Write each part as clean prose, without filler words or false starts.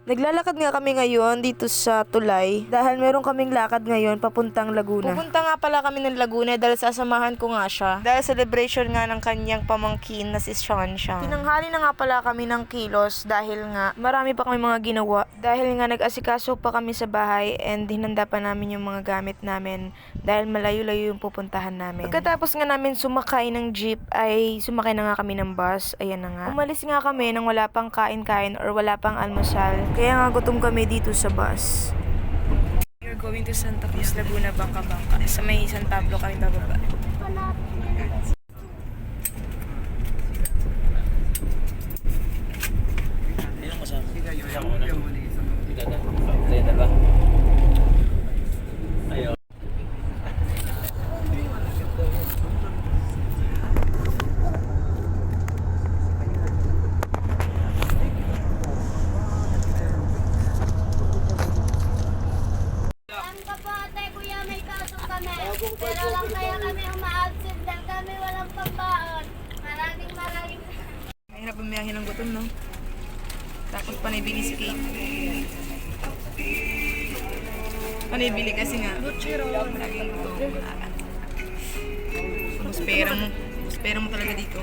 Naglalakad nga kami ngayon dito sa Tulay dahil meron kaming lakad ngayon papuntang Laguna. Pupunta nga pala kami ng Laguna dahil sasamahan ko nga siya. Dahil celebration nga ng kanyang pamangkin na si Shanshan. Tinanghali na nga pala kami ng kilos dahil nga marami pa kami mga ginawa. Dahil nga nag-asikaso pa kami sa bahay and hinanda pa namin yung mga gamit namin dahil malayo-layo yung pupuntahan namin. Pagkatapos nga namin sumakay ng jeep ay sumakay na nga kami ng bus. Ayan na nga. Umalis nga kami nang wala pang kain-kain or wala pang almusal. Kaya nga gutom kami dito sa bus. We're going to Santa Cruz, Laguna, Bangka-Bangka. Sa may San Pablo kami bababa. Pero lang kaya kami uma-absent dahil kami walang pambaon. Maraming Mahirap bumiyahin ng gutom, no? Tapos panay-bili si Kate. Panay-bili kasi nga. Laging gutom. Muspera mo. Muspera mo talaga dito.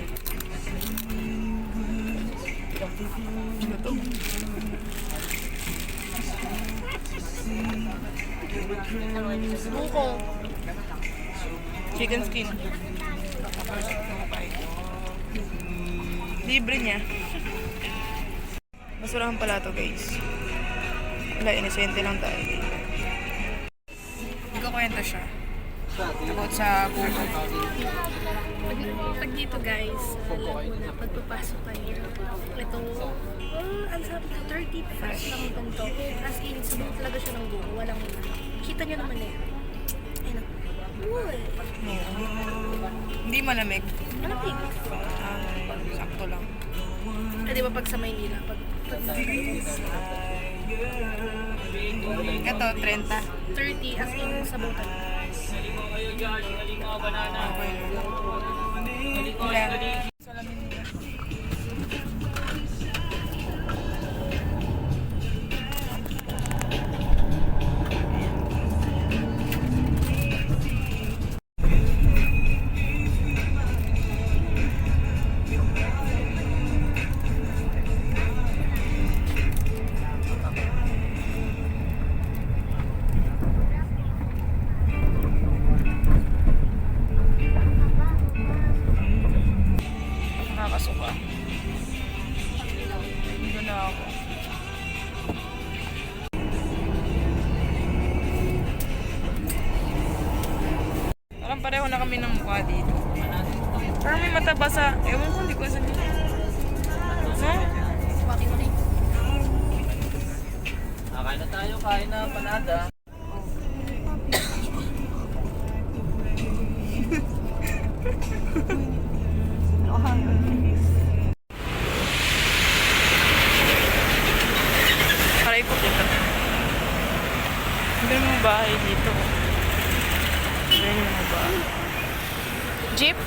Gutom. Buko. Chicken skin. Libre niya. Basurahan pala to, guys. Wala, inosente lang tayo. Nagkakwento siya. About sa buko. Pag dito guys, pagpapasok kayo, ito, ang sabi ko, 30 pesos lang ang ganito. As in, sabi talaga siya ng buko, walang kita nyo naman eh. Ayun na. Uy! Hindi malamig. Malamig. Sakto lang. Di ba pag sa Maynila, pag Ito, 30. 30 as in sa butan. Ilan? Nakakasuka. Dito na ako. Parang pareho na kami ng mukha dito. Parang may mataba sa... Ewan ko, hindi ko asan dito. No? Maki-maki. Kain na tayo, kain na panada. Para ikot dito. Ang galing mga bahay dito. Ang galing mga bahay. Jeep?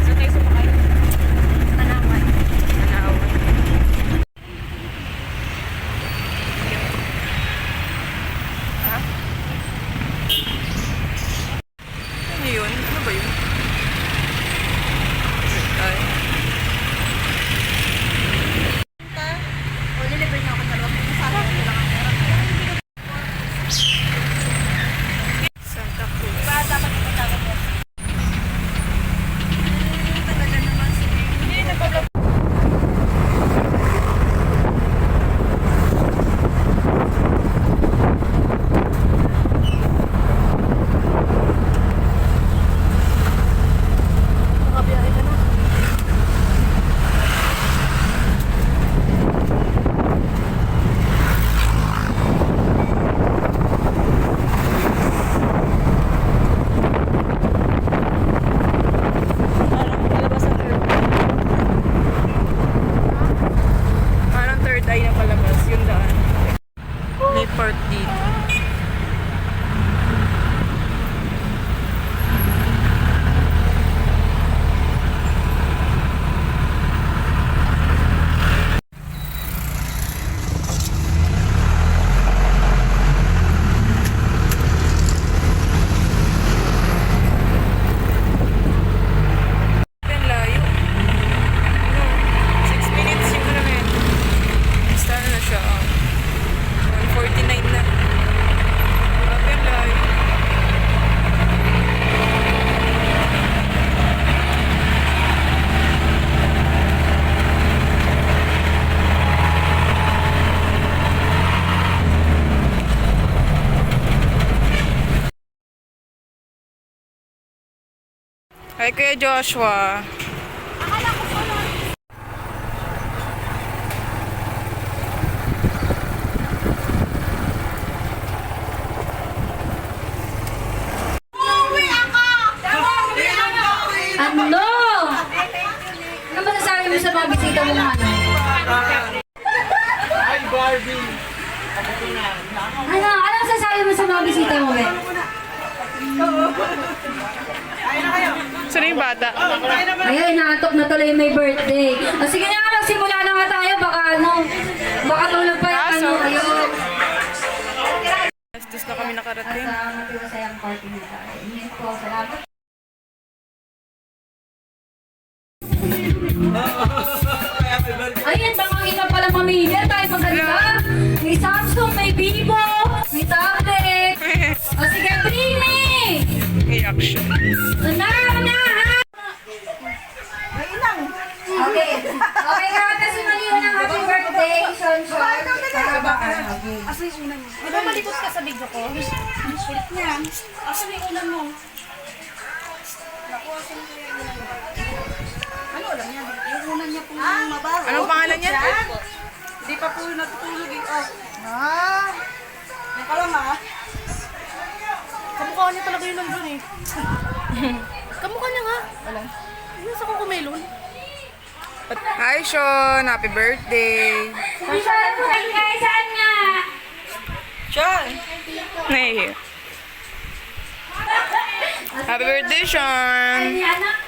Saan tayo sumakay? Tanawan. Tanawan. Ha? Ano yun? Ano ba yun? Ay. Hi, Kuya Joshua. Ano? Ano masasabi mo sa mga bisita mo ano? Ano masasabi mo sa mga bisita mo, Be? Sino yung bata? Ayun, inaantok na tuloy may birthday. O sige na nga, magsimula na nga tayo. Baka tulog pa yung ano. Ayun. Estos na kami nakarating. Salamat yung masayang party nila. Yes po, salamat. Ayun, baka iba pala pamilya tayo maganda. May Samsung, may Vivo, may tablet. O sige, Primi! Reaction. Una, ha? Okay. Okay, kaya si Maliw ng happy birthday, Sean. Asa yung unan mo? Di ba malikot ka sa video ko? Kulit niya. Asa yung unan mo? Ano lang yan? Yung unan niya pong mabaho. Anong pangalan niya? Di pa po natutulog eh. Oh. Yan ka lang Kamukha niya talaga yun nandun eh. Kamukha niya nga. Wala. Nasa ko kumelon. Hi, Sean. Happy birthday. Saan nga? Sean. Nahihiya. Happy birthday, Sean. Ay, anak.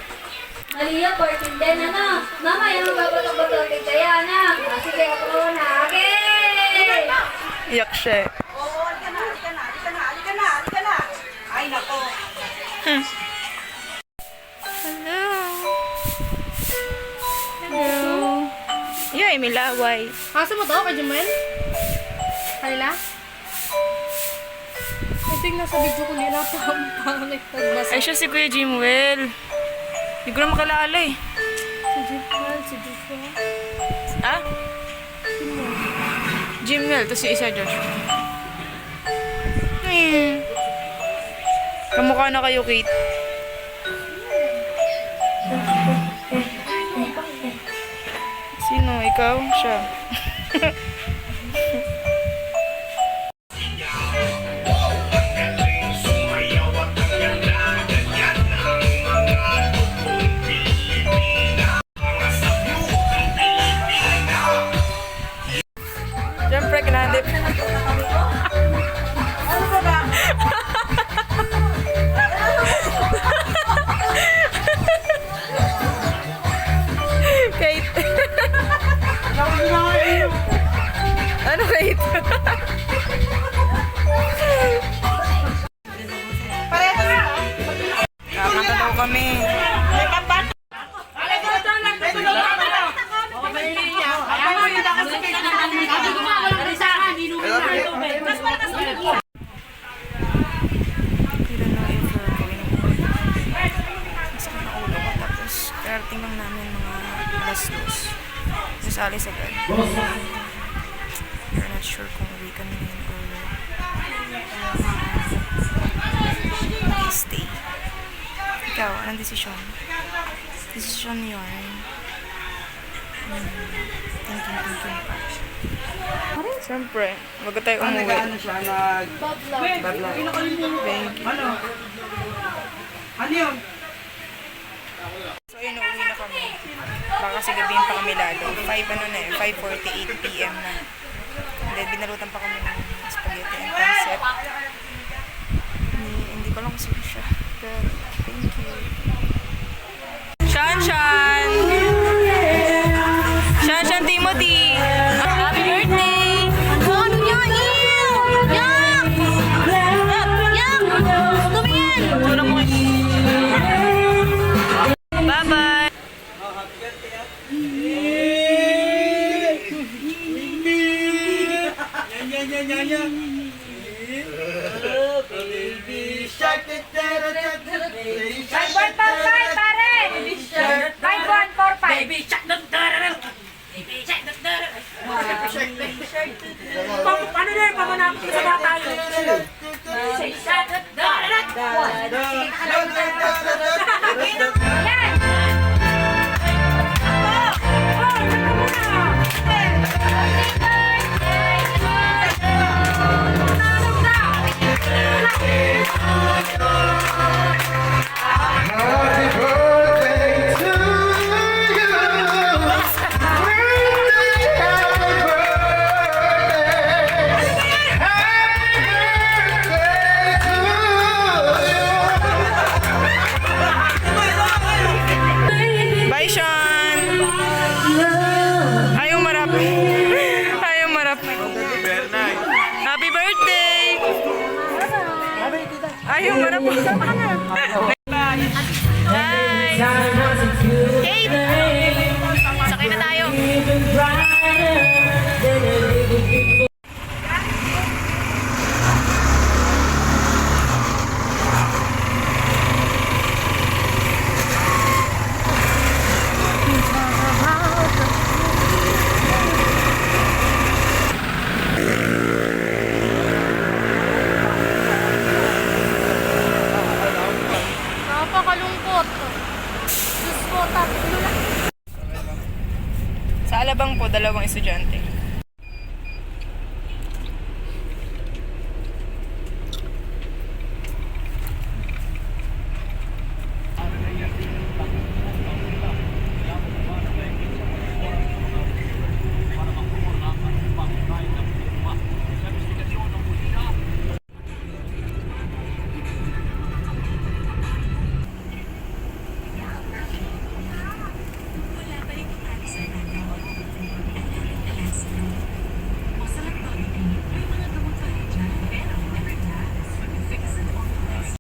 Maliya, 14 din, ano? Mama, yung babatok-batokin kaya, anak. Sige, ako na. Okay! Iyak siya. Ay, nako. Hello. Hello. Yay, may laway. Asa mo to, kay Jumel? Kanila? Ito yung nasa video ko nila. Pang-nagtagbasa. Ay, siya si Kuya Jimwell. Hindi ko na makalala eh. Si Jumel, si Joshua. Ah? Jimwell, tapos yung isa Joshua. Kamukha na kayo, Kate. Sino? Ikaw? Siya. Siyempre, kinahadip. Kate. Ano, Kate? Kakanta daw kami. Hindi na ever gawin mo. Masakit na ulo ko. Tapos, karating lang namin mga alas 2. Nasalis agad. We're not sure kung uwi kami ngayon or stay. Ikaw, anong desisyon? Desisyon yun. Thinking pa. Siyempre, bago tayo umuwi. Thank you. Ano yun? So, yun, uuwi na kami. Baka kasi gabihin pa kami lalo. 5:48 PM na. And then, binalutan pa kami ng spaghetti and pancit. Hindi ko lang kasi siya. Pero, thank you. Shanshan! Shanshan Timothy! Happy birthday! Ano niya? Yak! Yak! Tumingin! Bye-bye! Baby shark, 5-1-4-5, pare! 5-1-4-5. Baby shark, baby shark, ano na yun? Pamanapit sa mga tayo. Baby shark, camera po. Sama ka na. Bye! Kate! Sakay na tayo. Napakalungkot. Diyos ko, tatlo lang. Sa Alabang po, 2 estudyante.